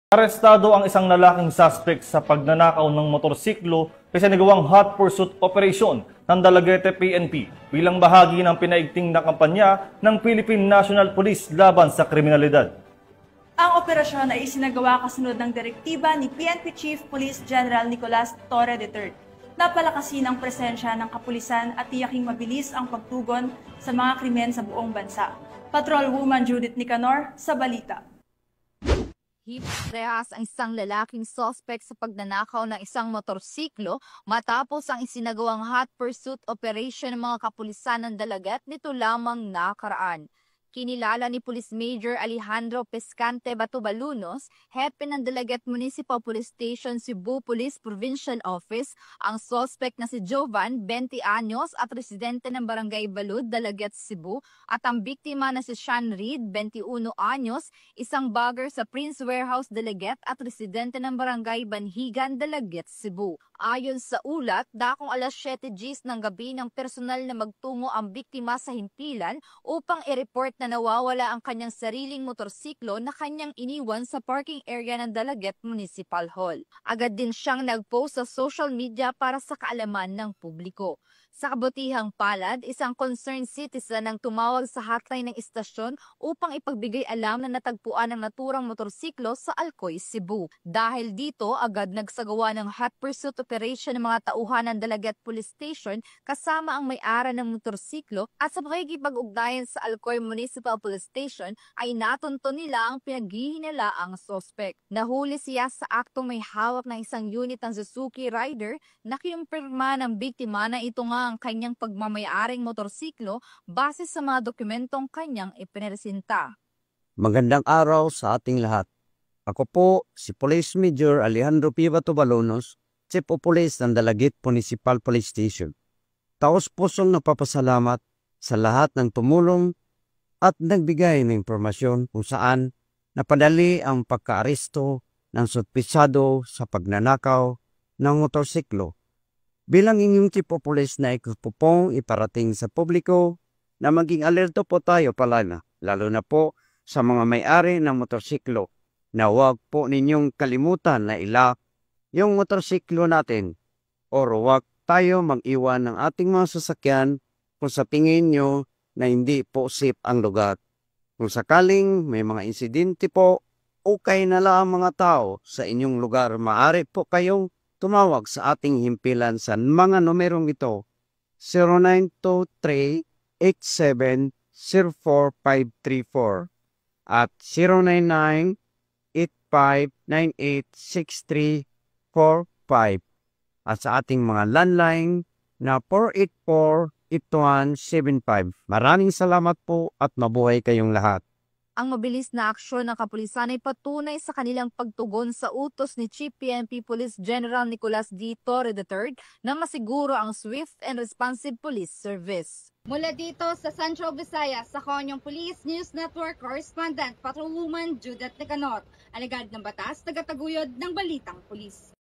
Arestado ang isang lalaking suspect sa pagnanakaw ng motorsiklo sa nagawang hot pursuit operation ng Dalaguete PNP bilang bahagi ng pinaigting na kampanya ng Philippine National Police laban sa kriminalidad. Ang operasyon ay isinagawa kasunod ng direktiba ni PNP Chief Police General Nicolas Torre III na palakasin ang presensya ng kapulisan at tiyaking mabilis ang pagtugon sa mga krimen sa buong bansa. Patrolwoman Judith Nicanor sa balita. Rehas ang isang lalaking suspect sa pagnanakaw ng isang motorsiklo matapos ang isinagawang hot pursuit operation ng mga kapulisan ng Dalaguete nito lamang nakaraan. Kinilala ni Police Major Alejandro Pescante Batubalunos, hepe ng Dalaguete Municipal Police Station Cebu Police Provincial Office, ang suspect na si Jovan, 20 anyos at residente ng Barangay Balud, Dalaguete, Cebu, at ang biktima na si Sean Reed, 21 anyos, isang bagger sa Prince Warehouse, Dalaguete at residente ng Barangay Banhigan, Dalaguete, Cebu. Ayon sa ulat, dakong alas 7 Gs ng gabi ng personal na magtungo ang biktima sa himpilan upang i-report na nawawala ang kanyang sariling motorsiklo na kanyang iniwan sa parking area ng Dalaguete Municipal Hall. Agad din siyang nag-post sa social media para sa kaalaman ng publiko. Sa kabutihang palad, isang concerned citizen ang tumawag sa hotline ng istasyon upang ipagbigay alam na natagpuan ang naturang motorsiklo sa Alcoy, Cebu. Dahil dito, agad nagsagawa ng hot pursuit operation ng mga tauhan ng Dalaguete Police Station kasama ang may-ari ng motorsiklo at sa pakikipag-ugnayan sa Alcoy Municipal Police Station ay natunto nila ang pinaghihinalaang suspect. Nahuli siya sa aktong may hawak ng isang unit ng Suzuki Rider na kinumpirma ng biktima na ito nga ang kanyang pagmamayaring motorsiklo base sa mga dokumentong kanyang ipinresenta. Magandang araw sa ating lahat. Ako po si Police Major Alejandro P. Batubalunos, Chief of Police ng Dalaguete Municipal Police Station. Taos-pusong nagpapasalamat sa lahat ng tumulong at nagbigay ng impormasyon kung saan napadali ang pagkaaresto ng suspetsado sa pagnanakaw ng motorsiklo. Bilang inyong Chief of Police na ikupupong iparating sa publiko na maging alerto po tayo palala, lalo na po sa mga may-ari ng motorsiklo na huwag po ninyong kalimutan na ilak yung motorsiklo natin o huwag tayo mag-iwan ng ating mga sasakyan kung sa tingin nyo na hindi po safe ang lugar. Kung sakaling may mga insidente po, okay na lang mga tao sa inyong lugar, maaari po kayong tumawag sa ating himpilan sa mga numerong ito, 0923-8704-534 at 099-8598-6345 at sa ating mga landline na 484-8175. Maraming salamat po at mabuhay kayong lahat. Ang mabilis na aksyon ng kapulisan ay patunay sa kanilang pagtugon sa utos ni Chief PNP Police General Nicolas D. Torre III na masiguro ang swift and responsive police service. Mula dito sa Central Visayas, sa Konyong Police News Network Correspondent Patrolwoman Judith Nicanor, alagad ng batas, tagataguyod ng Balitang Pulis.